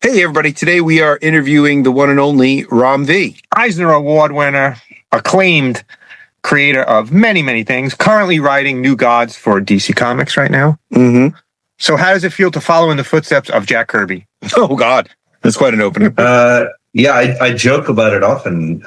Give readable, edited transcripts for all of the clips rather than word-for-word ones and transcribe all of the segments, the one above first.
Hey, everybody. Today we are interviewing the one and only Ram V. Eisner Award winner, acclaimed creator of many, many things, currently writing New Gods for DC Comics right now. Mm-hmm. So how does it feel to follow in the footsteps of Jack Kirby? Oh, God. That's quite an opening. I joke about it often.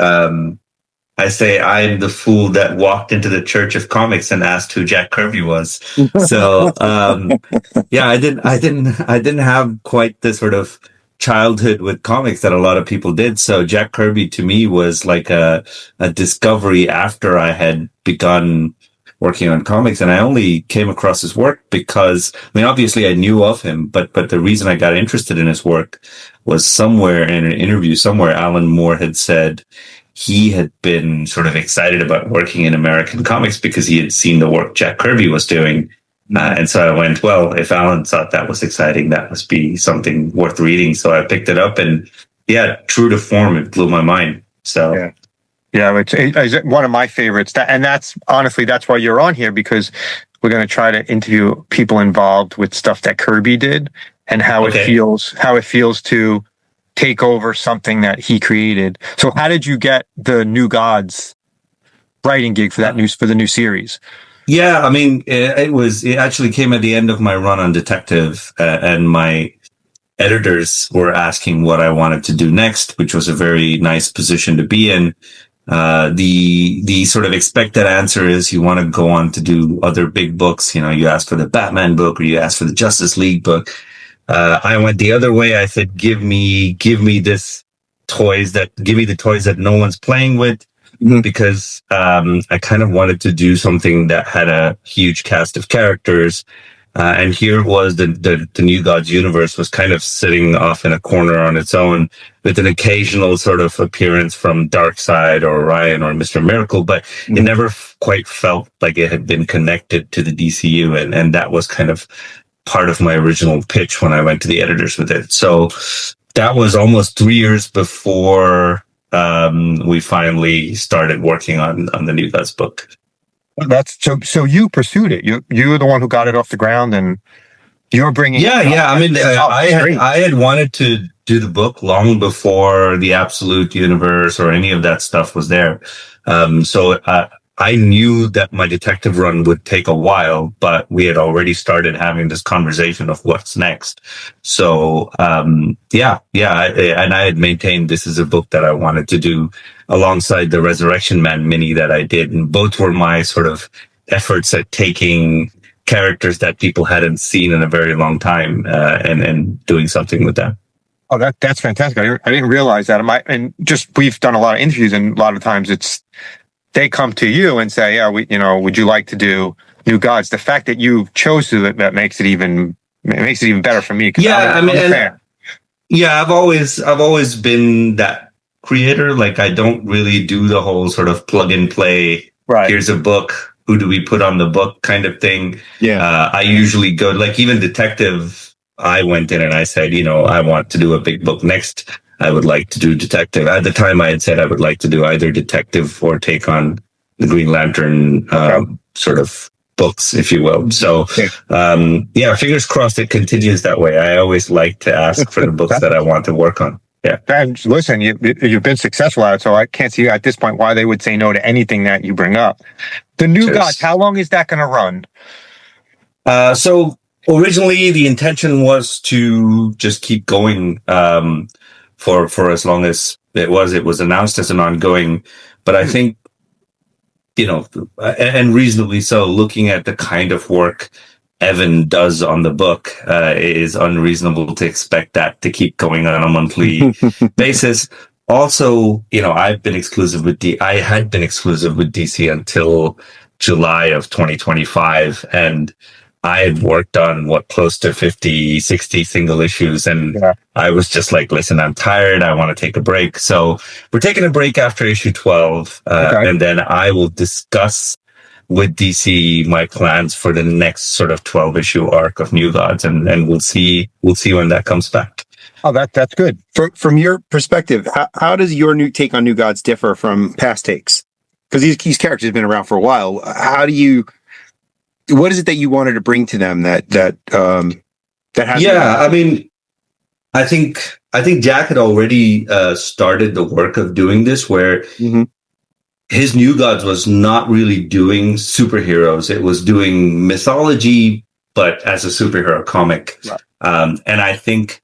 I say I'm the fool that walked into the Church of Comics and asked who Jack Kirby was. So, I didn't have quite the sort of childhood with comics that a lot of people did. So Jack Kirby to me was like a discovery after I had begun working on comics. And I only came across his work because, obviously I knew of him, but the reason I got interested in his work was somewhere in an interview, Alan Moore had said he had been sort of excited about working in American comics because he had seen the work Jack Kirby was doing. And so I went, well, if Alan thought that was exciting, that must be something worth reading. So I picked it up and true to form, it blew my mind. So it's one of my favorites. That's honestly, that's why you're on here, because we're going to try to interview people involved with stuff that Kirby did and how it feels to take over something that he created. So how did you get the New Gods writing gig for the new series? Yeah, it actually came at the end of my run on Detective, and my editors were asking what I wanted to do next, which was a very nice position to be in. The sort of expected answer is you want to go on to do other big books. You ask for the Batman book or you ask for the Justice League book. I went the other way. I said, give me the toys that no one's playing with. Because I kind of wanted to do something that had a huge cast of characters. And here was the New Gods universe was kind of sitting off in a corner on its own with an occasional sort of appearance from Darkseid or Orion or Mr. Miracle, but it never quite felt like it had been connected to the DCU. And that was kind of part of my original pitch when I went to the editors with it. So that was almost 3 years before we finally started working on the New Gods book. That's so you pursued it. You were the one who got it off the ground, and you're bringing. I had wanted to do the book long before the Absolute Universe or any of that stuff was there. So I knew that my detective run would take a while, but we had already started having this conversation of what's next. So, and I had maintained this is a book that I wanted to do alongside the Resurrection Man mini that I did. And both were my sort of efforts at taking characters that people hadn't seen in a very long time, and doing something with them. Oh, that's fantastic. I didn't realize that. We've done a lot of interviews, and a lot of times they come to you and say, would you like to do New Gods? The fact that you chose to, that makes it even better for me. I've always been that creator. Like, I don't really do the whole sort of plug and play. Right. Here's a book. Who do we put on the book kind of thing? Yeah. I usually go, like, even Detective, I went in and I said, I want to do a big book next. I would like to do Detective. At the time, I had said I would like to do either Detective or take on the Green Lantern sort of books, if you will. So, fingers crossed it continues that way. I always like to ask for the books that I want to work on. Yeah. And listen, you've been successful at it, so I can't see at this point why they would say no to anything that you bring up. The New Gods, how long is that going to run? So originally, the intention was to just keep going for as long as it was announced as an ongoing, but I think, and reasonably so, looking at the kind of work Evan does on the book, it is unreasonable to expect that to keep going on a monthly basis. Also, I had been exclusive with DC until July of 2025. And I had worked on close to 50, 60 single issues. And I was just like, listen, I'm tired. I want to take a break. So we're taking a break after issue 12. And then I will discuss with DC my plans for the next sort of 12 issue arc of New Gods. And we'll see when that comes back. Oh, that's good. From your perspective, how does your new take on New Gods differ from past takes? Because these characters have been around for a while. What is it that you wanted to bring to them that has? Yeah, I think I think Jack had already started the work of doing this, where his New Gods was not really doing superheroes. It was doing mythology, but as a superhero comic. Right. And I think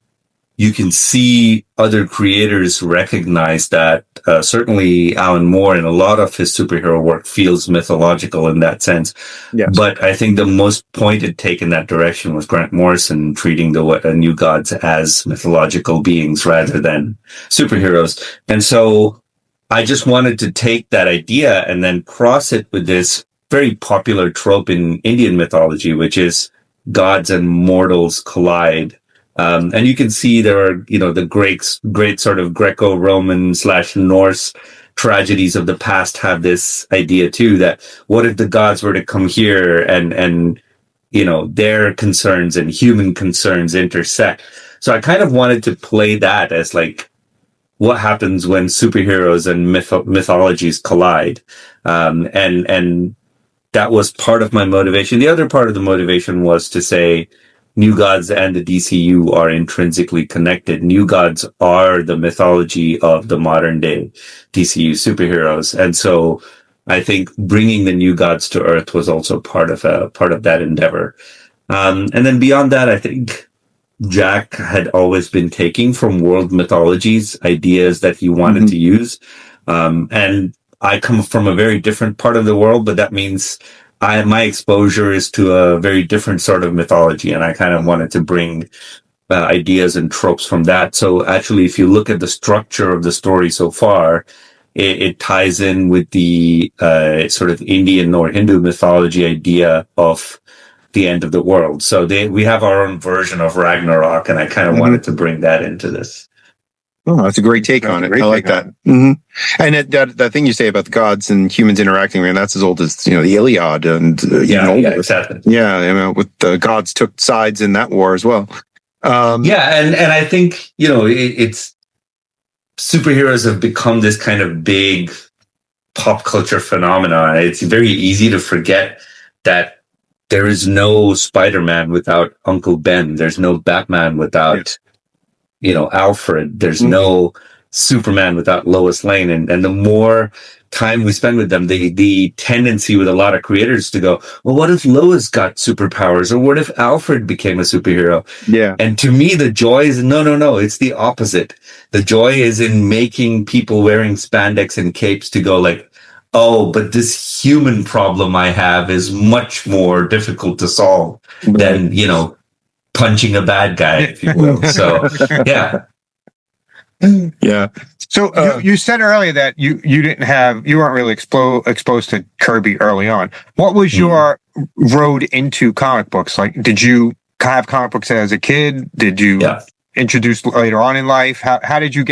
you can see other creators recognize that. Certainly Alan Moore in a lot of his superhero work feels mythological in that sense. Yes. But I think the most pointed take in that direction was Grant Morrison treating the New Gods as mythological beings rather than superheroes. And so I just wanted to take that idea and then cross it with this very popular trope in Indian mythology, which is gods and mortals collide. And you can see there are, the great sort of Greco-Roman / Norse tragedies of the past have this idea too, that what if the gods were to come here and their concerns and human concerns intersect. So I kind of wanted to play that as like, what happens when superheroes and mythologies collide. And that was part of my motivation. The other part of the motivation was to say, New Gods and the DCU are intrinsically connected. New Gods are the mythology of the modern day DCU superheroes. And so I think bringing the New Gods to Earth was also part of that endeavor. And then beyond that, I think Jack had always been taking from world mythologies ideas that he wanted to use. And I come from a very different part of the world, but that means my exposure is to a very different sort of mythology, and I kind of wanted to bring ideas and tropes from that. So actually, if you look at the structure of the story so far, it ties in with the sort of Indian or Hindu mythology idea of the end of the world. So we have our own version of Ragnarok, and I kind of wanted to bring that into this. Oh, that's a great take on it. I like that. And that thing you say about the gods and humans interacting, man, that's as old as the Iliad and exactly. Yeah, with the gods took sides in that war as well. And I think it's superheroes have become this kind of big pop culture phenomenon. It's very easy to forget that there is no Spider-Man without Uncle Ben. There's no Batman without Alfred. There's no Superman without Lois Lane. And the more time we spend with them, the tendency with a lot of creators to go, well, what if Lois got superpowers? Or what if Alfred became a superhero? Yeah. And to me, the joy is no, it's the opposite. The joy is in making people wearing spandex and capes to go like, oh, but this human problem I have is much more difficult to solve than, punching a bad guy, if you will. So, yeah. Yeah. So you said earlier that you weren't really exposed to Kirby early on. What was your road into comic books? Like, did you have comic books as a kid? Did you introduce later on in life? How did you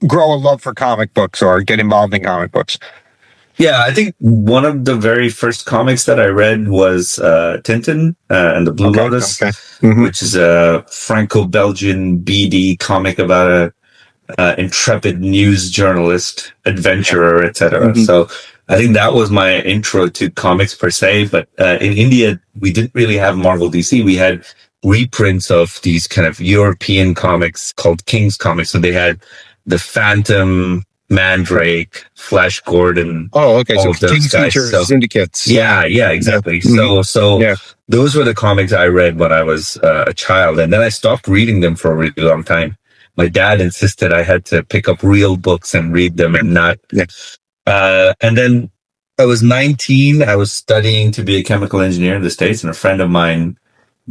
grow a love for comic books or get involved in comic books? Yeah, I think one of the very first comics that I read was Tintin and the Blue Lotus, which is a Franco-Belgian BD comic about a intrepid news journalist, adventurer, etc. So I think that was my intro to comics per se. But in India, we didn't really have Marvel DC. We had reprints of these kind of European comics called King's Comics. So they had the Phantom, Mandrake, Flash Gordon. Oh, okay. So King's Features, syndicates. Yeah, exactly. So those were the comics I read when I was a child, and then I stopped reading them for a really long time. My dad insisted I had to pick up real books and read them and not. And then I was 19. I was studying to be a chemical engineer in the States, and a friend of mine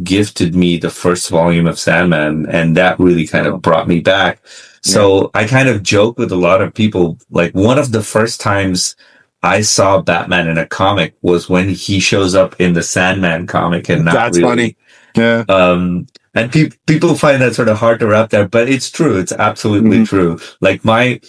gifted me the first volume of Sandman, and that really kind of brought me back. So I kind of joke with a lot of people, like one of the first times I saw Batman in a comic was when he shows up in the Sandman comic, and that's funny. Yeah. And people find that sort of hard to wrap there, but it's true. It's absolutely true. Like my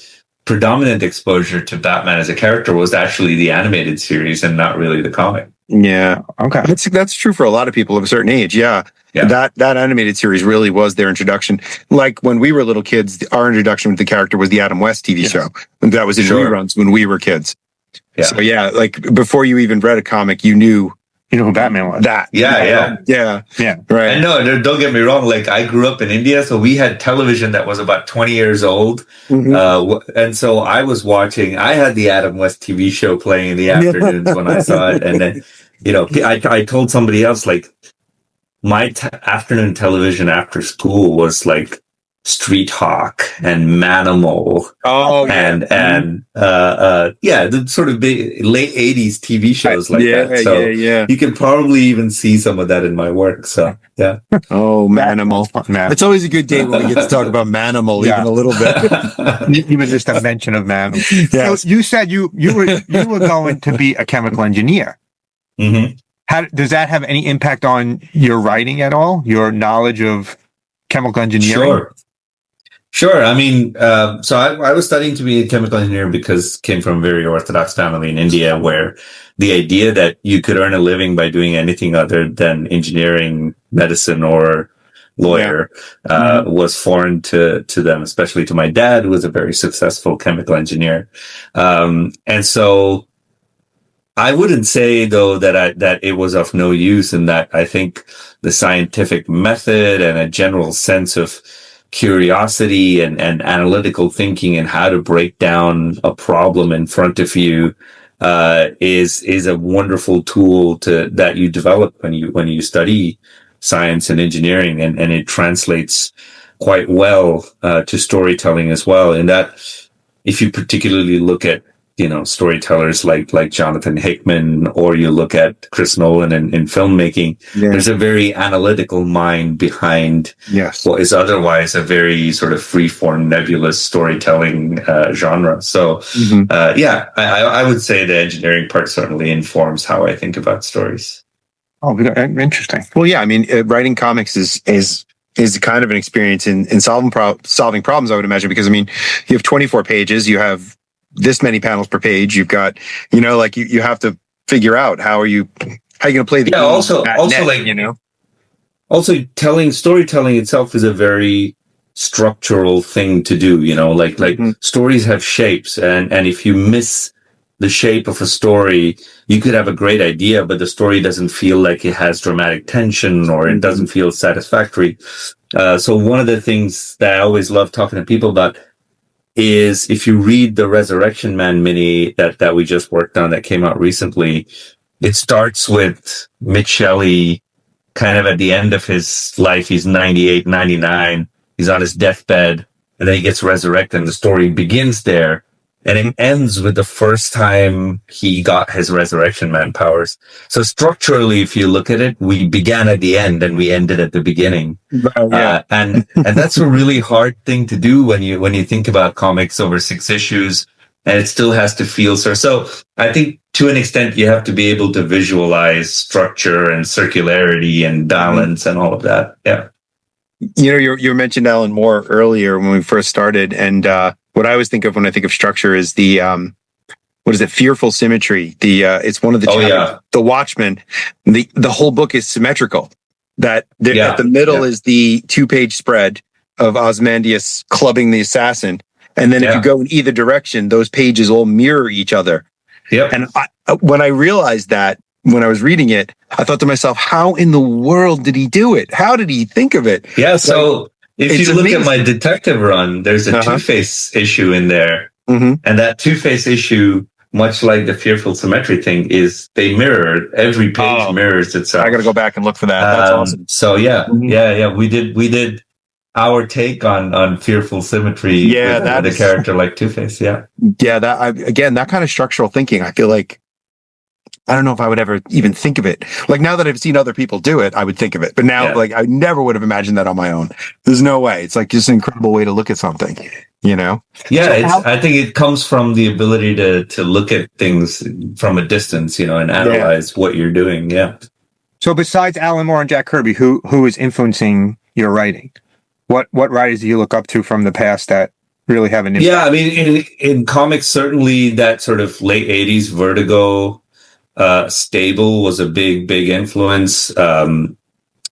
predominant exposure to Batman as a character was actually the animated series and not really the comic. Yeah. Okay. That's true for a lot of people of a certain age. Yeah. That animated series really was their introduction. Like when we were little kids, our introduction with the character was the Adam West TV show. That was in reruns when we were kids. Yeah. So like before you even read a comic, you knew You know who Batman was? Yeah. Right. And no, don't get me wrong. Like, I grew up in India, so we had television that was about 20 years old. And so I was watching, I had the Adam West TV show playing in the afternoons when I saw it. And then, I told somebody else, like, my afternoon television after school was like Street Hawk and Manimal. The sort of big late 80s TV shows like that. So you can probably even see some of that in my work. So yeah. Oh, Manimal. It's always a good day when we get to talk about Manimal even a little bit. Even just a mention of Manimal. Yes. So you said you were going to be a chemical engineer. How does that have any impact on your writing at all? Your knowledge of chemical engineering? Sure. I mean, so I was studying to be a chemical engineer because came from a very orthodox family in India, where the idea that you could earn a living by doing anything other than engineering, medicine, or lawyer was foreign to them, especially to my dad, who was a very successful chemical engineer. And so I wouldn't say, though, that it was of no use, and that I think the scientific method and a general sense of curiosity and analytical thinking and how to break down a problem in front of you is a wonderful tool that you develop when you study science and engineering, and it translates quite well to storytelling as well. In that, if you particularly look at storytellers like Jonathan Hickman, or you look at Chris Nolan in filmmaking, there's a very analytical mind behind what is otherwise a very sort of free-form, nebulous storytelling genre. So, I would say the engineering part certainly informs how I think about stories. Oh, interesting. Well, yeah, I mean, writing comics is kind of an experience in solving problems, I would imagine, because, I mean, you have 24 pages, you have this many panels per page. You've got, you have to figure out how are you going to play the game. Also storytelling itself is a very structural thing to do. Stories have shapes, and if you miss the shape of a story, you could have a great idea, but the story doesn't feel like it has dramatic tension, or it doesn't feel satisfactory. So one of the things that I always love talking to people about is, if you read the Resurrection Man mini that we just worked on that came out recently, it starts with Mitch Shelley kind of at the end of his life. He's 98, 99. He's on his deathbed, and then he gets resurrected, and the story begins there. And it ends with the first time he got his Resurrection Man powers. So structurally, if you look at it, we began at the end and we ended at the beginning. And that's a really hard thing to do when you think about comics over 6 issues, and it still has to feel so. So I think to an extent you have to be able to visualize structure and circularity and balance and all of that. Yeah. You mentioned Alan Moore earlier when we first started, and what I always think of when I think of structure is the fearful symmetry. It's one of the the Watchmen. The whole book is symmetrical. At the middle is the 2-page spread of Ozymandias clubbing the assassin, and then if you go in either direction, those pages all mirror each other. Yep. And when I realized that, when I was reading it, I thought to myself, how in the world did he do it? How did he think of it? Yeah, so if you look at my detective run, there's a Two-Face issue in there. And that Two-Face issue, much like the fearful symmetry thing, is they mirror, every page mirrors itself. I got to go back and look for that. That's awesome. So we did our take on fearful symmetry with a character like Two-Face. That kind of structural thinking, I feel like, I don't know if I would ever even think of it. Like, now that I've seen other people do it, I would think of it. But now, I never would have imagined that on my own. There's no way. It's like just an incredible way to look at something, Yeah, I think it comes from the ability to look at things from a distance, and analyze what you're doing. Yeah. So besides Alan Moore and Jack Kirby, who is influencing your writing? What writers do you look up to from the past that really have an impact? Yeah, I mean, in comics, certainly that sort of late 80s Vertigo stable was a big influence in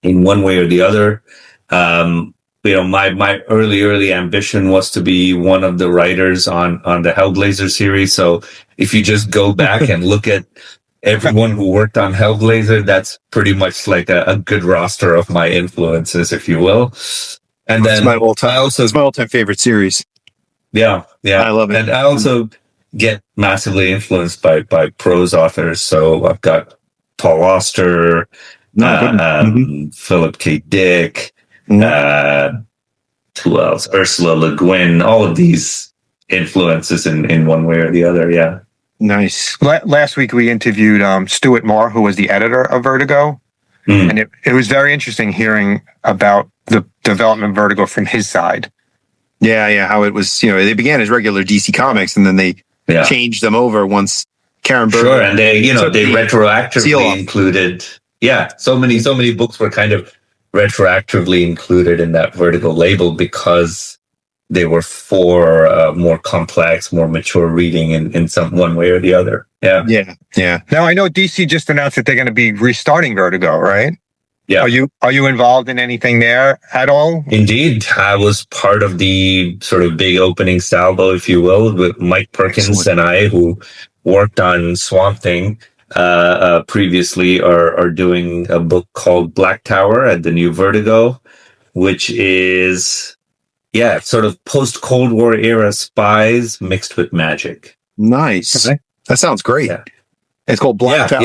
one way or the other. My early ambition was to be one of the writers on the Hellblazer series. So if you just go back and look at everyone who worked on Hellblazer, that's pretty much like a good roster of my influences, if you will. And then it's my all-time favorite series. Yeah. I love it. And I also get massively influenced by prose authors. So I've got Paul Auster, Philip K. Dick, who else? Ursula Le Guin, all of these influences in one way or the other. Yeah. Nice. Last week we interviewed Stuart Moore, who was the editor of Vertigo. And it was very interesting hearing about the development of Vertigo from his side. Yeah. How it was, they began as regular DC Comics and then they changed them over once Karen Berger. Sure, and they retroactively included. Yeah, so many books were kind of retroactively included in that Vertigo label because they were for more complex, more mature reading in one way or the other. Yeah. Now I know DC just announced that they're going to be restarting Vertigo, right? Yeah. Are you involved in anything there at all? Indeed, I was part of the sort of big opening salvo, if you will, with Mike Perkins and I, who worked on Swamp Thing previously, are doing a book called Black Tower at the new Vertigo, which is sort of post Cold War era spies mixed with magic. Nice. Okay. That sounds great. Yeah. It's called Black Tower.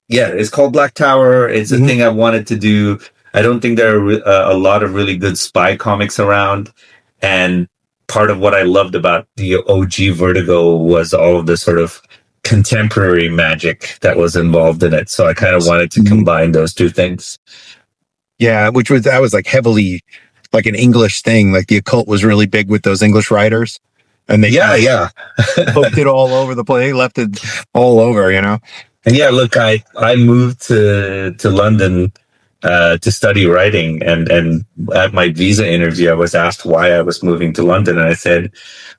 Yeah, it's called Black Tower. It's a thing I wanted to do. I don't think there are a lot of really good spy comics around. And part of what I loved about the OG Vertigo was all of the sort of contemporary magic that was involved in it. So I kind of wanted to combine those two things. Yeah, that was like heavily like an English thing. Like the occult was really big with those English writers. And they poked it all over the place, left it all over, And yeah, look, I moved to London to study writing, and at my visa interview, I was asked why I was moving to London, and I said,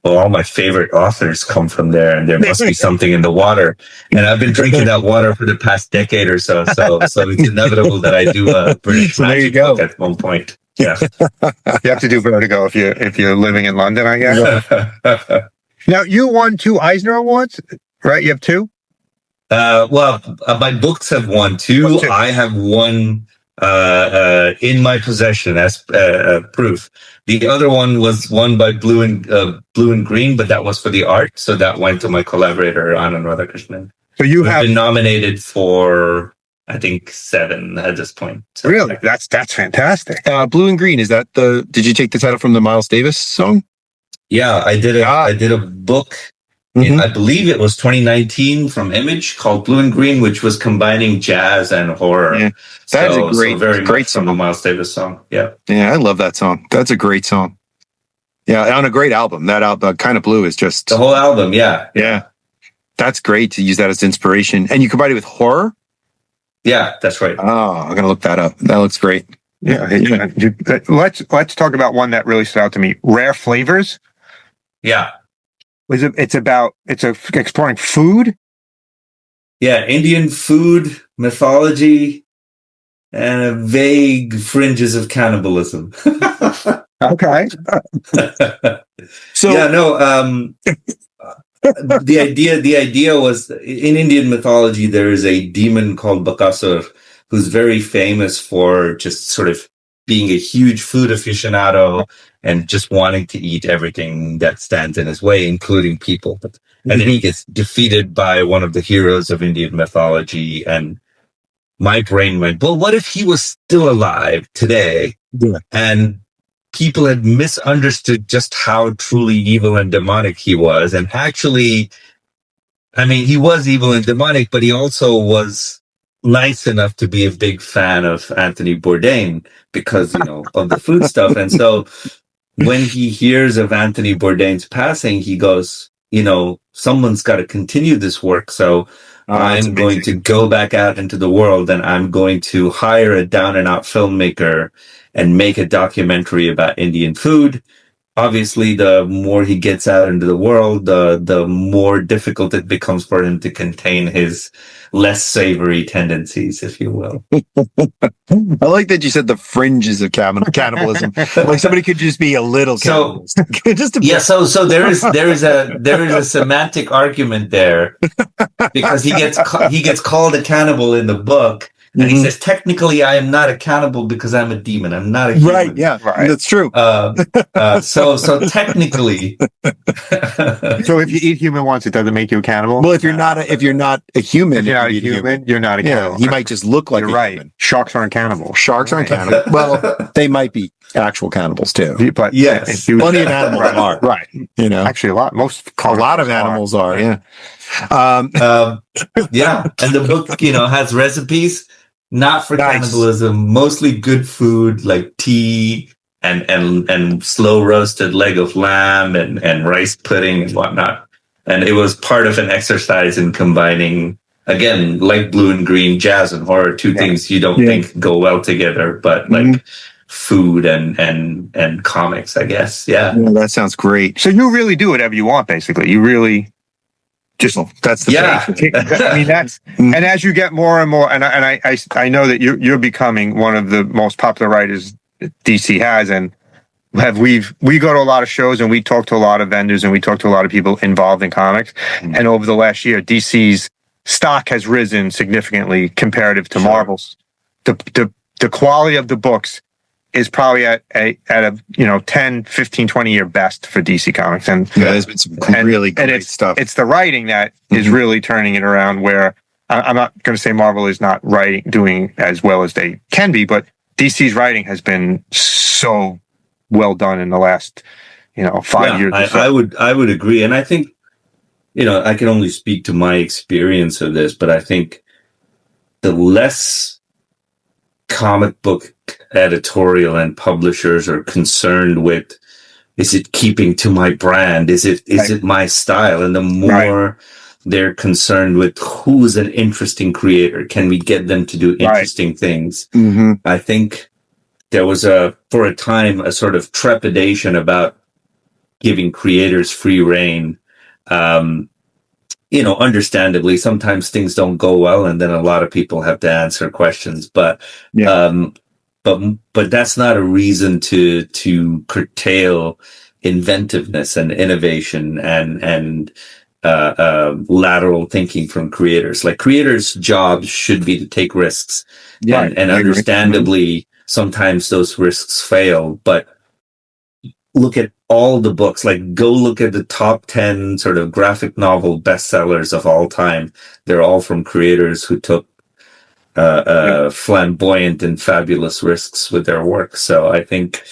"Well, all my favorite authors come from there, and there must be something in the water." And I've been drinking that water for the past decade or so, so it's inevitable that I do a British magic book at one point. Yeah, you have to do Vertigo if you're living in London, I guess. Now you won 2 Eisner Awards, right? You have 2. My books have won 2. I have one in my possession as proof. The other one was won by Blue and Green, but that was for the art, so that went to my collaborator Anand Radhakrishnan. So you have been nominated for, I think, 7 at this point. So, really? That's fantastic. Blue and Green, did you take the title from the Miles Davis song? Yeah, I did a book. I believe it was 2019 from Image called Blue and Green, which was combining jazz and horror. Yeah, that is a great song. From the Miles Davis song. Yeah, I love that song. That's a great song. Yeah, on a great album. That album, Kind of Blue, is just the whole album. Yeah. That's great to use that as inspiration, and you combine it with horror. Yeah, that's right. Oh, I'm gonna look that up. That looks great. Yeah. Let's talk about one that really stood out to me. Rare Flavors. Yeah. It's exploring food. Yeah, Indian food, mythology, and vague fringes of cannibalism. Okay. So the idea was, in Indian mythology there is a demon called Bakasur who's very famous for just sort of being a huge food aficionado and just wanting to eat everything that stands in his way, including people. And then he gets defeated by one of the heroes of Indian mythology. And my brain went, well, what if he was still alive today? Yeah. And people had misunderstood just how truly evil and demonic he was. And actually, I mean, he was evil and demonic, but he also was nice enough to be a big fan of Anthony Bourdain because, of the food stuff. And so when he hears of Anthony Bourdain's passing, he goes, someone's got to continue this work. So I'm going to go back out into the world and I'm going to hire a down and out filmmaker and make a documentary about Indian food. obviously, the more he gets out into the world, the more difficult it becomes for him to contain his less savory tendencies, if you will. I like that you said the fringes of cannibalism. Like somebody could just be a little cannibalist. So there is a semantic argument there, because he gets called a cannibal in the book. And he says, technically, I am not a cannibal because I'm a demon. I'm not a human. Right, yeah, right. That's true. So technically. So if you eat human once, it doesn't make you a cannibal? Well, if you're not a human, you're not a cannibal. You might just look like you're a right. human. Sharks aren't cannibals. Sharks aren't cannibals. Well, they might be actual cannibals too. But yes, plenty of animals are. Right. You know, actually, a lot of animals are. Yeah. Yeah, and the book, has recipes. Not for cannibalism, mostly good food like tea and slow roasted leg of lamb and rice pudding and whatnot. And it was part of an exercise in combining, again, light blue and green, jazz and horror, two things you don't think go well together, but like food and comics, I guess. Yeah, that sounds great. So you really do whatever you want, basically. You really that's the I mean, that's and as you get more and more, and I know that you're becoming one of the most popular writers DC has, and we go to a lot of shows and we talk to a lot of vendors and we talk to a lot of people involved in comics, and over the last year, DC's stock has risen significantly comparative to Marvel's. The quality of the books is probably at a 10, 15, 20 year best for DC Comics. And there's been some really great stuff. It's the writing that is really turning it around, where I'm not going to say Marvel is not doing as well as they can be, but DC's writing has been so well done in the last 5 years. I would agree. And I think, I can only speak to my experience of this, but I think the less comic book editorial and publishers are concerned with, is it keeping to my brand? Is it my style? And the more they're concerned with who's an interesting creator, can we get them to do interesting things? I think there was for a time, a sort of trepidation about giving creators free rein. Understandably, sometimes things don't go well, and then a lot of people have to answer questions. But that's not a reason to curtail inventiveness and innovation and lateral thinking from creators. Like, creators' jobs should be to take risks, and understandably, sometimes those risks fail. But look at all the books. Like, go look at the top 10 sort of graphic novel bestsellers of all time. They're all from creators who took flamboyant and fabulous risks with their work. So I think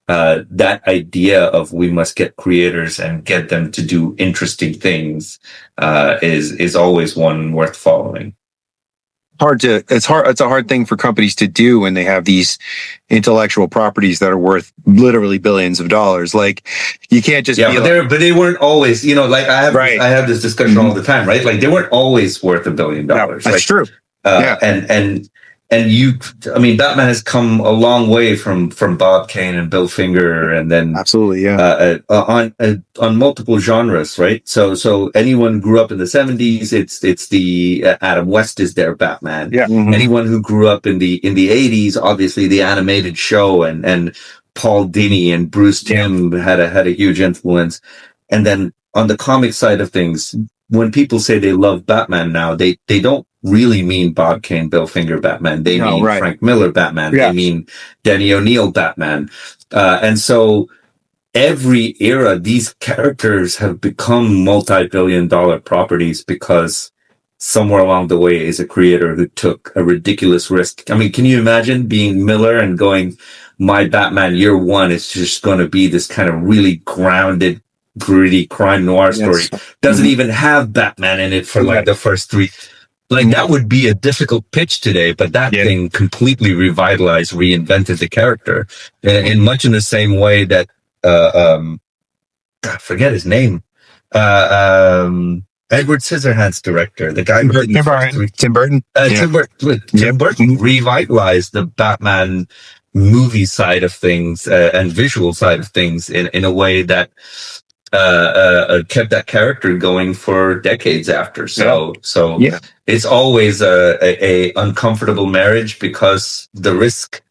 that idea of we must get creators and get them to do interesting things is always one worth following. It's a hard thing for companies to do when they have these intellectual properties that are worth literally billions of dollars. Like, you can't just but they weren't always, like I have this discussion all the time, right? Like, they weren't always worth $1 billion. No, that's true. And Batman has come a long way from Bob Kane and Bill Finger, and then absolutely, on multiple genres, right? So anyone who grew up in the 70s, it's the Adam West is their Batman. Yeah. Anyone who grew up in the 80s, obviously the animated show and Paul Dini and Bruce Timm had a huge influence. And then on the comic side of things, when people say they love Batman now, they don't really mean Bob Kane, Bill Finger Batman. They mean Frank Miller Batman. They mean Denny O'Neil Batman. And so every era, these characters have become multi-billion-dollar properties because somewhere along the way is a creator who took a ridiculous risk. I mean, can you imagine being Miller and going, my Batman year one is just going to be this kind of really grounded, gritty crime noir story. Doesn't even have Batman in it for like the first three. Like, that would be a difficult pitch today, but that thing completely revitalized, reinvented the character in much in the same way that, I forget his name. Edward Scissorhands director, the guy Tim Burton. Tim Burton revitalized the Batman movie side of things and visual side of things in a way that kept that character going for decades after. So it's always a uncomfortable marriage because the risk,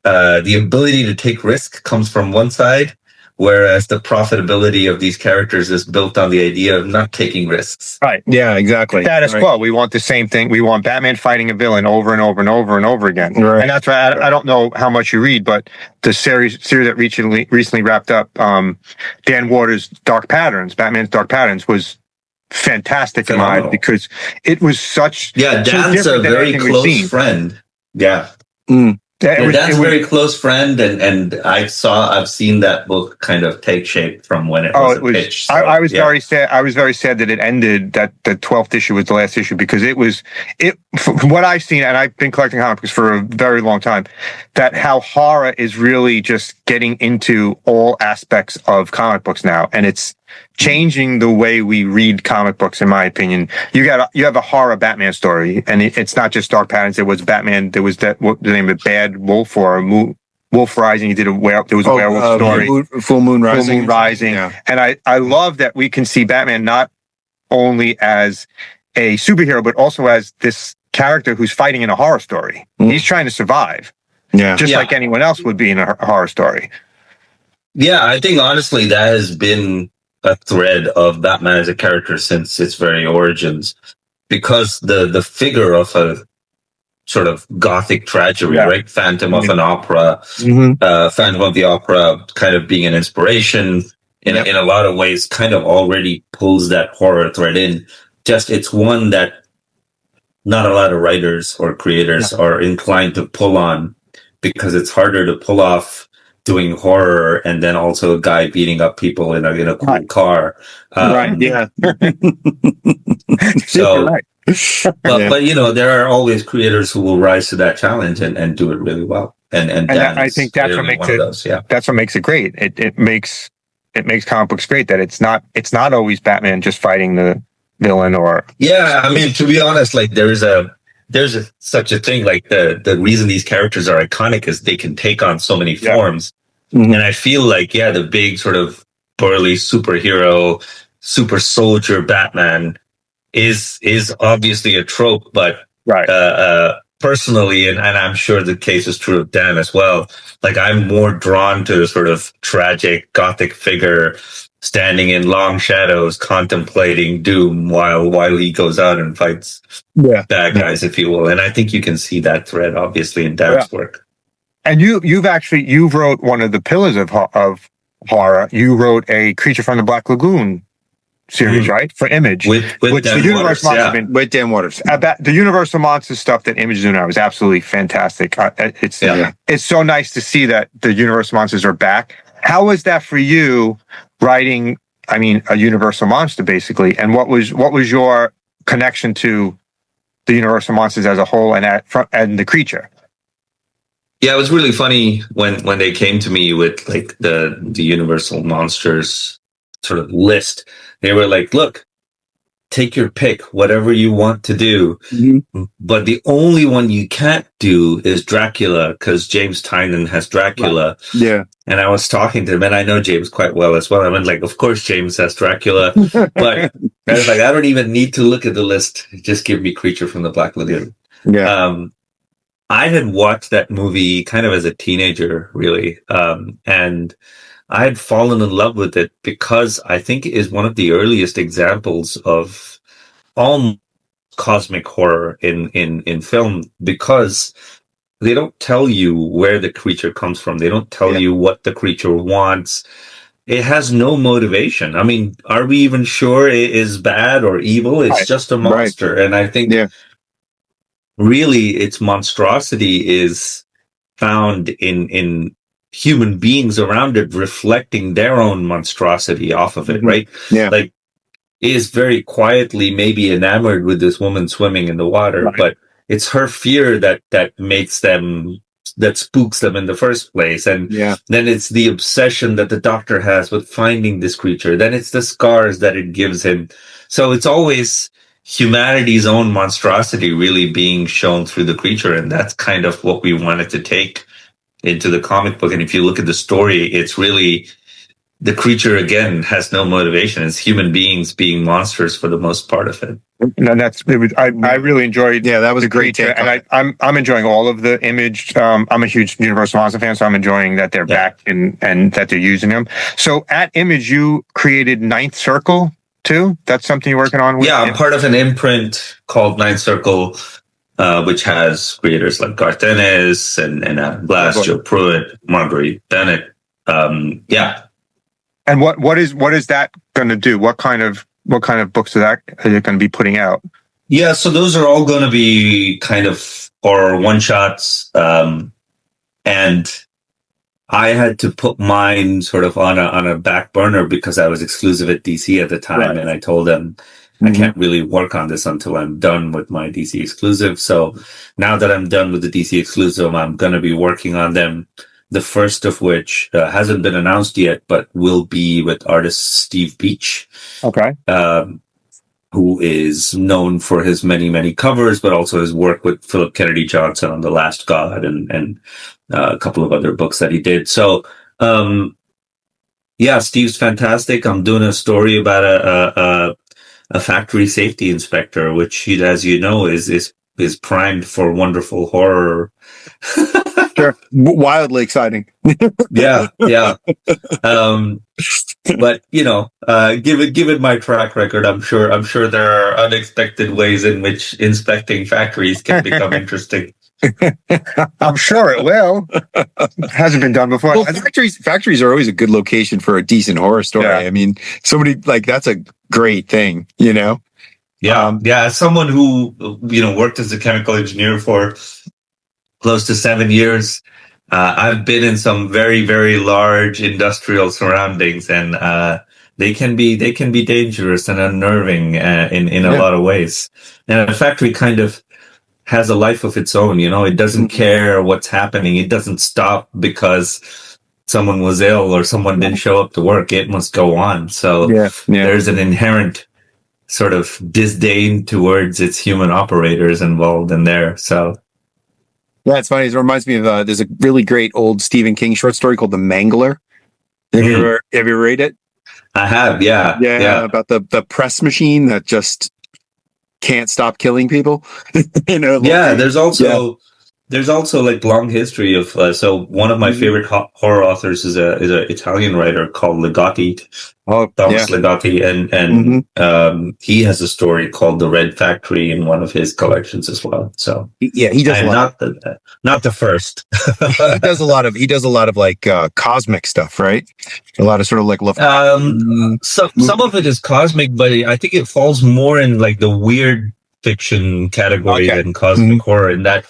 the ability to take risk comes from one side, whereas the profitability of these characters is built on the idea of not taking risks. Right. Yeah, exactly. Status quo. We want the same thing. We want Batman fighting a villain over and over and over and over again. Right. And that's why I don't know how much you read, but the series that recently wrapped up, Dan Waters' Batman's Dark Patterns was fantastic in my eyes because it was such Dan's a very close friend. Yeah. Dan's a very close friend, and I've seen that book kind of take shape from when it was pitched. So, I was very sad. I was very sad that it ended. That the 12th issue was the last issue because from what I've seen, and I've been collecting comic books for a very long time, that how horror is really just getting into all aspects of comic books now, and it's changing the way we read comic books, in my opinion. You have a horror Batman story, and it's not just Dark Patterns. There was Batman. There was what the name of Bad Wolf or Wolf Rising. There was a werewolf story. Full Moon Rising. Yeah. And I love that we can see Batman not only as a superhero, but also as this character who's fighting in a horror story. He's trying to survive. Just like anyone else would be in a horror story. Yeah, I think honestly that has been a thread of Batman as a character since its very origins, because the figure of a sort of gothic tragedy, right? Phantom of an Opera, Phantom of the Opera kind of being an inspiration in a lot of ways, kind of already pulls that horror thread in. Just it's one that not a lot of writers or creators are inclined to pull on because it's harder to pull off doing horror and then also a guy beating up people in a cool car. So, but you know, there are always creators who will rise to that challenge and do it really well. And I think that's what makes it. That's what makes it great. It makes comic books great that it's not always Batman just fighting the villain or. Yeah, I mean, to be honest, like there's such a thing. Like the reason these characters are iconic is they can take on so many forms. And I feel like, the big sort of burly superhero, super soldier Batman is obviously a trope, but personally, and I'm sure the case is true of Dan as well, like I'm more drawn to the sort of tragic gothic figure standing in long shadows, contemplating doom while he goes out and fights bad guys, if you will. And I think you can see that thread obviously in Dan's work. And you wrote one of the pillars of horror. You wrote a Creature from the Black Lagoon series, right? For Image. With Dan Waters, with Dan Waters. About the Universal Monsters stuff that Image is doing now is absolutely fantastic. It's so nice to see that the Universal Monsters are back. How was that for you writing, a Universal Monster basically? And what was your connection to the Universal Monsters as a whole and the creature? Yeah, it was really funny when they came to me with like the Universal Monsters sort of list. They were like, look, take your pick, whatever you want to do. But the only one you can't do is Dracula, because James Tynion has Dracula. Yeah. And I was talking to him, and I know James quite well as well. I went like, of course James has Dracula. But I was like, I don't even need to look at the list. Just give me Creature from the Black Lagoon. Yeah. I had watched that movie kind of as a teenager, really. And I had fallen in love with it because I think it is one of the earliest examples of all cosmic horror in film, because they don't tell you where the creature comes from. They don't tell you what the creature wants. It has no motivation. I mean, are we even sure it is bad or evil? It's just a monster. And I think really its monstrosity is found in human beings around it reflecting their own monstrosity off of it, right? Yeah. Like, is very quietly maybe enamored with this woman swimming in the water, but it's her fear that makes them, that spooks them in the first place. And then it's the obsession that the doctor has with finding this creature. Then it's the scars that it gives him. So it's always humanity's own monstrosity really being shown through the creature. And that's kind of what we wanted to take into the comic book. And if you look at the story, it's really the creature again has no motivation. It's human beings being monsters for the most part of it. And I really enjoyed. Yeah, that was a great take. And I'm enjoying all of the image. I'm a huge Universal Monster fan, so I'm enjoying that they're back and that they're using them. So at Image, you created Ninth Circle too. That's something you're working on with? Yeah, I'm part of an imprint called Ninth Circle, which has creators like Garth Ennis and Glass, Joe Pruitt, Marguerite Bennett. Yeah. And what is that going to do? What kind of books are you going to be putting out? Yeah, so those are all going to be kind of horror one shots, and I had to put mine sort of on a back burner because I was exclusive at DC at the time, right. And I told them I can't really work on this until I'm done with my DC exclusive. So now that I'm done with the DC exclusive, I'm going to be working on them. The first of which hasn't been announced yet, but will be with artist Steve Beach. Okay. Who is known for his many, many covers, but also his work with Philip Kennedy Johnson on The Last God and a couple of other books that he did. So, yeah, Steve's fantastic. I'm doing a story about a factory safety inspector, which, as you know, is primed for wonderful horror. Sure. Wildly exciting. Yeah. But given my track record, I'm sure there are unexpected ways in which inspecting factories can become interesting. I'm sure it will. It hasn't been done before. Well, factories are always a good location for a decent horror story. Yeah. I mean, somebody that's a great thing, Yeah. As someone who, worked as a chemical engineer for close to 7 years, I've been in some very, very large industrial surroundings, and they can be dangerous and unnerving in a lot of ways. And a factory kind of has a life of its own. It doesn't care what's happening. It doesn't stop because someone was ill or someone didn't show up to work. It must go on. So there's an inherent sort of disdain towards its human operators involved in there. So. Yeah, it's funny. It reminds me of there's a really great old Stephen King short story called The Mangler. Have you ever read it? I have, yeah. Yeah, about the press machine that just can't stop killing people. There's also like long history of so one of my favorite horror authors is a Italian writer called Ligotti. Thomas Ligotti, and he has a story called The Red Factory in one of his collections as well. So he does not the first. he does a lot of like cosmic stuff, right? A lot of sort of like some of it is cosmic, but I think it falls more in like the weird fiction category than cosmic horror, in that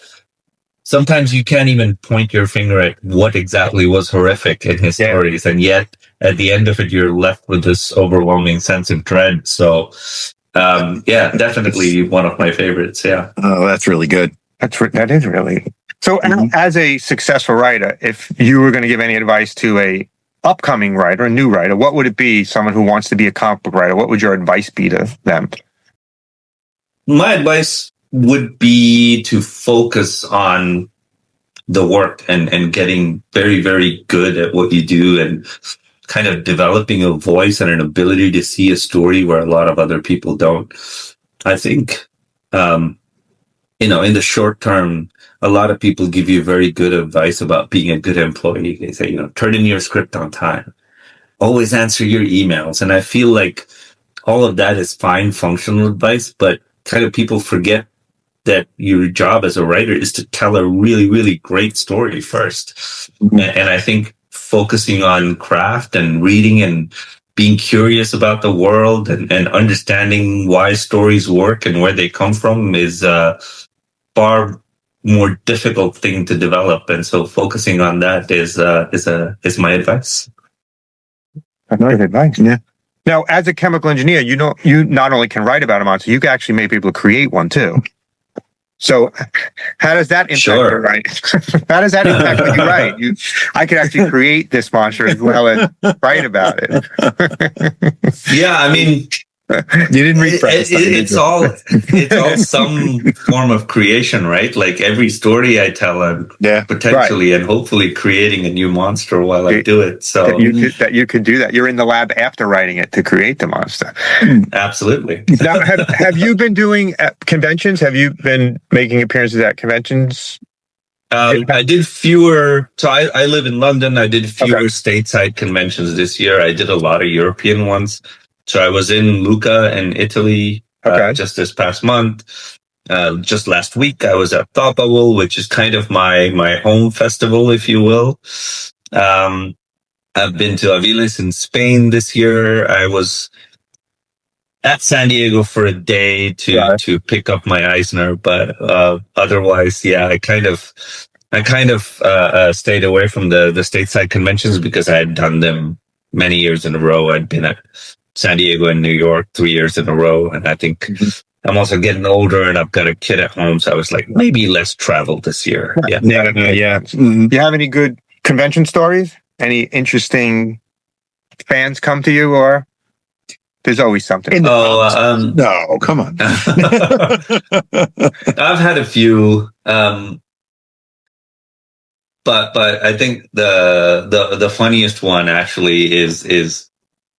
sometimes you can't even point your finger at what exactly was horrific in his stories, and yet at the end of it, you're left with this overwhelming sense of dread. So, definitely one of my favorites. Yeah. Oh, that's really good. That is really. So, as a successful writer, if you were going to give any advice to a upcoming writer, a new writer, what would it be? Someone who wants to be a comic book writer, what would your advice be to them? My advice would be to focus on the work and getting very, very good at what you do, and kind of developing a voice and an ability to see a story where a lot of other people don't. I think, in the short term, a lot of people give you very good advice about being a good employee. They say, turn in your script on time, always answer your emails. And I feel like all of that is fine functional advice, but kind of people forget that your job as a writer is to tell a really, really great story first. And I think focusing on craft and reading and being curious about the world and understanding why stories work and where they come from is a far more difficult thing to develop. And so focusing on that is my advice. That's good advice. Yeah. Now, as a chemical engineer, you not only can write about a monster, you can actually make people create one too. So how does that impact your writing? How does that impact what you write? I could actually create this monster as well as write about it. Yeah, I mean, You didn't read Frankenstein, did it's you? all some form of creation, right? Like every story I tell, I'm potentially and hopefully creating a new monster while I do it. So that you could do that. You're in the lab after writing it to create the monster. Absolutely. Now, have you been doing conventions? Have you been making appearances at conventions? I did fewer. So I live in London. I did fewer stateside conventions this year. I did a lot of European ones. So I was in Lucca in Italy just this past month. Just last week, I was at Thought Bubble, which is kind of my home festival, if you will. I've been to Aviles in Spain this year. I was at San Diego for a day to pick up my Eisner, but otherwise, I kind of stayed away from the stateside conventions because I had done them many years in a row. I'd been at San Diego and New York 3 years in a row, and I think I'm also getting older, and I've got a kid at home, so I was like, maybe less travel this year. Yeah. Do you have any good convention stories? Any interesting fans come to you, or there's always something? No, come on. I've had a few, but I think the funniest one actually is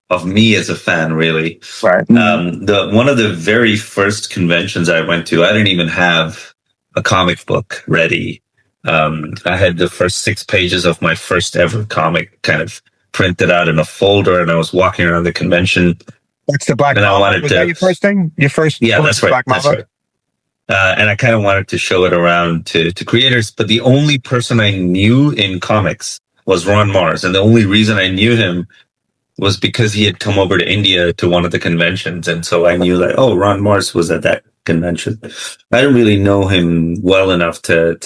of me as a fan, really. Right. One of the very first conventions I went to, I didn't even have a comic book ready. I had the first 6 pages of my first ever comic kind of printed out in a folder, and I was walking around the convention. That's the Black Mamba. Was that your first thing? Your first? Yeah, that's right. That's right. And I kind of wanted to show it around to creators, but the only person I knew in comics was Ron Mars, and the only reason I knew him was because he had come over to India to one of the conventions, and so I knew that Ron Mars was at that convention. I didn't really know him well enough to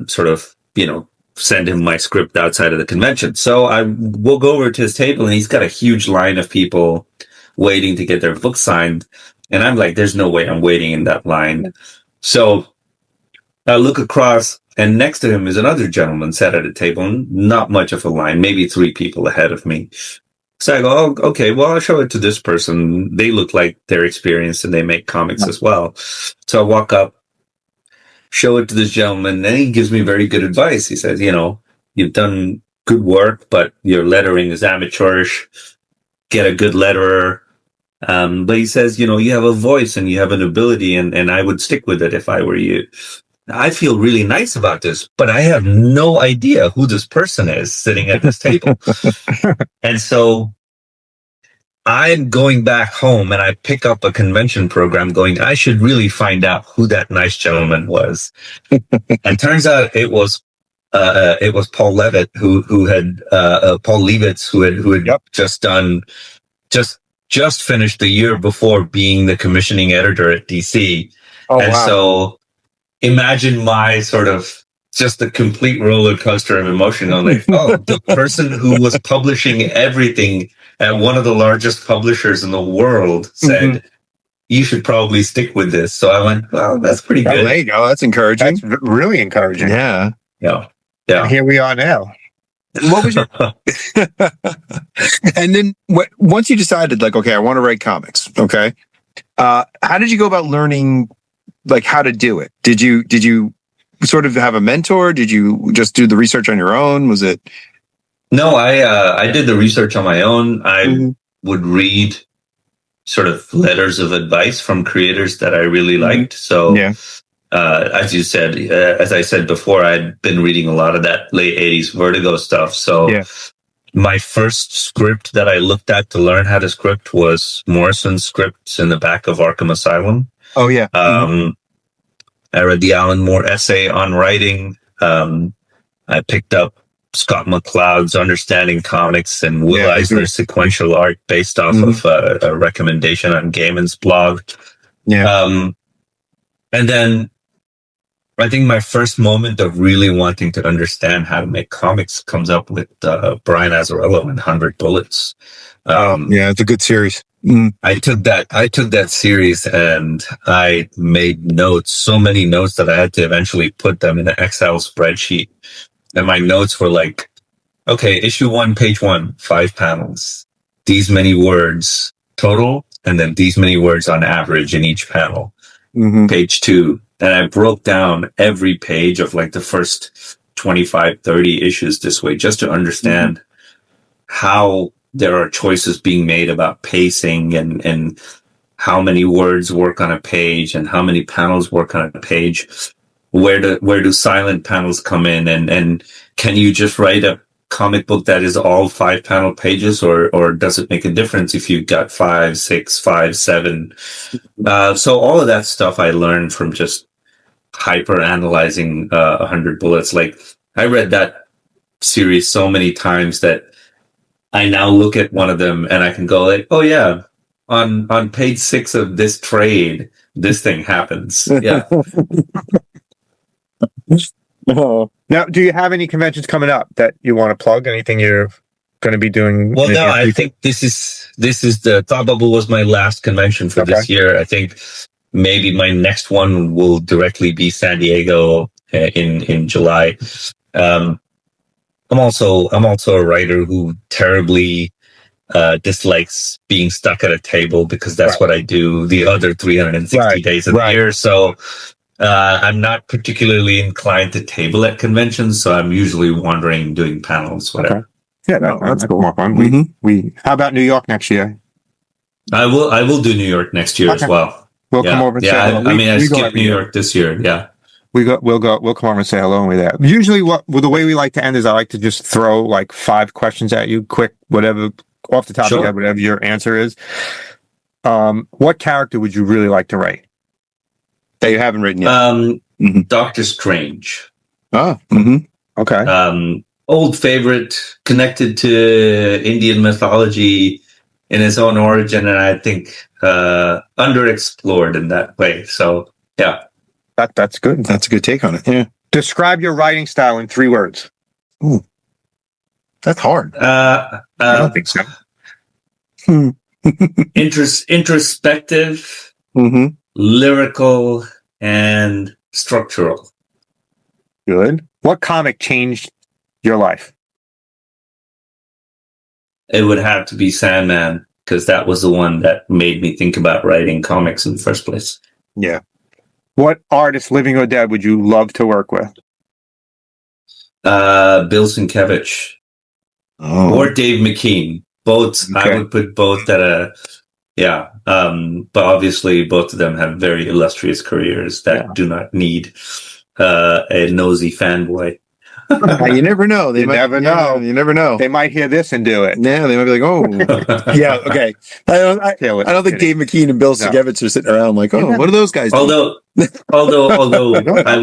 sort of send him my script outside of the convention. So I will go over to his table, and he's got a huge line of people waiting to get their book signed, and I'm like, "There's no way I'm waiting in that line." So I look across, and next to him is another gentleman sat at a table, not much of a line, maybe 3 people ahead of me. So I go, "Oh, okay, well, I'll show it to this person. They look like they're experienced and they make comics as well." So I walk up, show it to this gentleman, and he gives me very good advice. He says, "You've done good work, but your lettering is amateurish. Get a good letterer." But he says, "You have a voice and you have an ability, and I would stick with it if I were you." I feel really nice about this, but I have no idea who this person is sitting at this table. And so I'm going back home, and I pick up a convention program going, I should really find out who that nice gentleman was. And turns out it was Paul Levitt, who had Paul Levitz, who had just finished the year before being the commissioning editor at DC. So imagine my sort of just a complete roller coaster of emotion. I'm like, the person who was publishing everything at one of the largest publishers in the world said, "You should probably stick with this." So I went, "Well, that's pretty good." There you go. That's encouraging. That's really encouraging. Yeah. And here we are now. What was your... And then once you decided, like, okay, I want to write comics. Okay. How did you go about learning, like, how to do it? Did you sort of have a mentor? Did you just do the research on your own? Was it? No, I did the research on my own. I would read sort of letters of advice from creators that I really liked. So, as you said, as I said before, I'd been reading a lot of that late 80s Vertigo stuff. So my first script that I looked at to learn how to script was Morrison's scripts in the back of Arkham Asylum. Oh, yeah. I read the Alan Moore essay on writing. I picked up Scott McCloud's Understanding Comics and Will Eisner's sequential art based off of a recommendation on Gaiman's blog. And then I think my first moment of really wanting to understand how to make comics comes up with Brian Azzarello and 100 Bullets. It's a good series. I took that series and I made notes, so many notes that I had to eventually put them in an Excel spreadsheet. And my notes were like, okay, issue 1, page 1, 5 panels. these many words total, and then these many words on average in each panel. Page 2. And I broke down every page of like the first 25, 30 issues this way, just to understand how there are choices being made about pacing and how many words work on a page and how many panels work on a page. Where do silent panels come in? And can you just write a comic book that is all 5 panel pages, or does it make a difference if you've got 5, 6, 5, 7? So all of that stuff I learned from just hyper analyzing 100 Bullets. Like, I read that series so many times that I now look at one of them and I can go like, oh yeah, on page 6 of this trade, this thing happens. Yeah. Now, do you have any conventions coming up that you want to plug? Anything you're going to be doing? Well, no, I think this is the Thought Bubble was my last convention for this year. I think maybe my next one will directly be San Diego in July. I'm also a writer who terribly dislikes being stuck at a table, because that's what I do the other 360 days of the year. So I'm not particularly inclined to table at conventions, so I'm usually wandering, doing panels, whatever. Okay. Yeah, that's cool. More fun. How about New York next year? I will do New York next year as well. We'll come over and say hello. I skipped New York this year. Yeah. We'll come over and say hello with that. Usually the way we like to end is I like to just throw like 5 questions at you, quick, whatever, off the top of your head, whatever your answer is. What character would you really like to write that you haven't written yet? Doctor Strange. Oh, okay. Old favorite, connected to Indian mythology in his own origin, and I think underexplored in that way. So yeah, that's good. That's a good take on it. Yeah. Describe your writing style in 3 words. Ooh, that's hard. I don't think so. Introspective, lyrical, and structural. Good. What comic changed your life? It would have to be Sandman, because that was the one that made me think about writing comics in the first place. Yeah. What artist, living or dead, would you love to work with? Bill Sienkiewicz or Dave McKean. Both. Okay. I would put both at a but obviously both of them have very illustrious careers that do not need a nosy fanboy. You never know. You never know. You never know. They might hear this and do it. Yeah, they might be like, "Oh, yeah, okay." I don't think Dave McKean and Bill Sienkiewicz are sitting around like, "Oh, what are those guys doing?" Although, I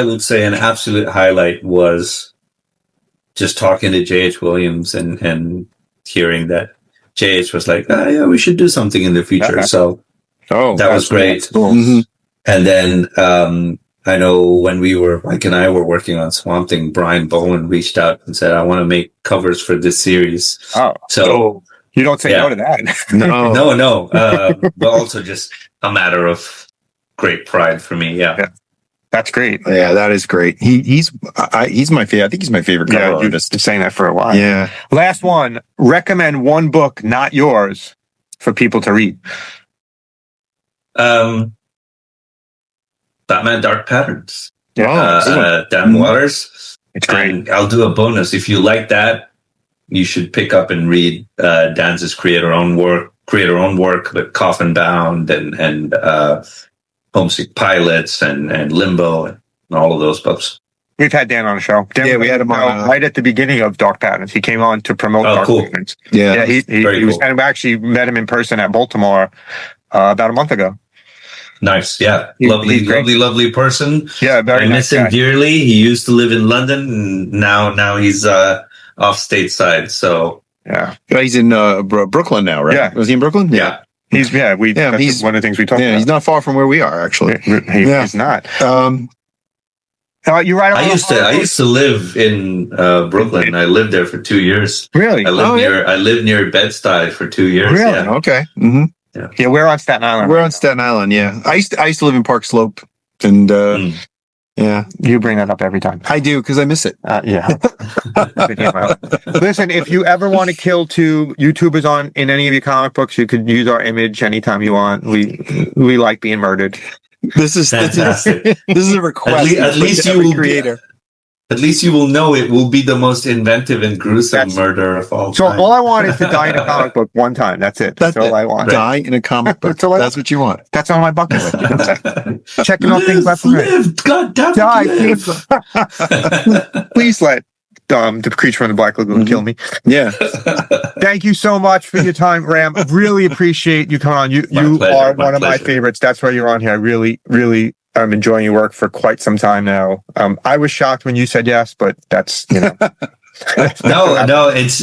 will say an absolute highlight was just talking to J.H. Williams and hearing that J.H. was like, "Oh, yeah, we should do something in the future." So, that was great. Cool. And then I know when Mike and I were working on Swamp Thing, Brian Bowen reached out and said, "I want to make covers for this series." Oh, so you don't say no to that. No. But also just a matter of great pride for me. Yeah. That's great. Yeah, that is great. He's my favorite. I think he's my favorite cover artist. You've been saying that for a while. Yeah. Last one. Recommend one book, not yours, for people to read. Batman Dark Patterns. Yeah. Dan Waters. It's great. And I'll do a bonus. If you like that, you should pick up and read Dan's creator-owned work, but Coffin Bound and Homesick Pilots and Limbo and all of those books. We've had Dan on the show. We had him on right at the beginning of Dark Patterns. He came on to promote Dark Patterns. Yeah, he was, and we actually met him in person at Baltimore about a month ago. Nice, yeah, lovely person. Yeah, very I miss him dearly. He used to live in London, and now he's off stateside. So yeah, he's in Brooklyn now, right? Yeah, was he in Brooklyn? Yeah. He's one of the things we talked about. He's not far from where we are, actually. He's not. You're right. I used to live in Brooklyn. I lived there for 2 years. Really? I lived near Bed-Stuy for 2 years. Really? Yeah. Okay. Yeah, we're on Staten Island. We're on Staten Island. Yeah, I used to live in Park Slope, and Yeah, You bring that up every time. I do because I miss it. Yeah. Listen, if you ever want to kill two YouTubers in any of your comic books, you could use our image anytime you want. We like being murdered. This is Fantastic. this is a request. At least you will creator. At least you will know it will be the most inventive and gruesome murder of all time. So all I want is to die in a comic book one time. That's it. That's all I want. Die in a comic book. That's what you want. That's on my bucket list. Checking on things left and right. God damn it. Die. Please let the creature from the Black Lagoon kill me. Yeah. Thank you so much for your time, Ram. Really appreciate you coming on. You are one of my favorites. That's why you're on here. I really I'm enjoying your work for quite some time now. I was shocked when you said yes, but that's, No, it's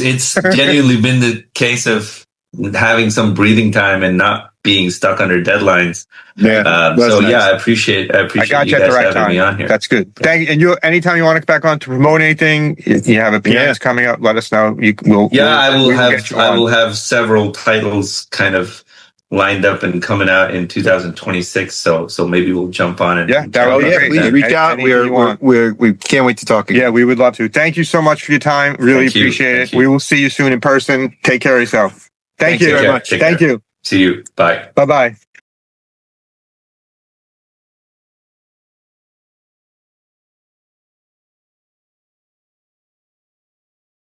genuinely been the case of having some breathing time and not being stuck under deadlines. Yeah. Nice. I appreciate I got you you at the guys right having time. me on here. That's good. Thank you. And you, anytime you want to come back on to promote anything, you have appearance coming up, let us know. I will have several titles kind of lined up and coming out in 2026. So maybe we'll jump on it. Yeah, that would be great. Please reach out. We can't wait to talk again. Yeah, we would love to. Thank you so much for your time. Really appreciate it. We will see you soon in person. Take care of yourself. Thank you very much. Thank you. See you. Bye. Bye-bye.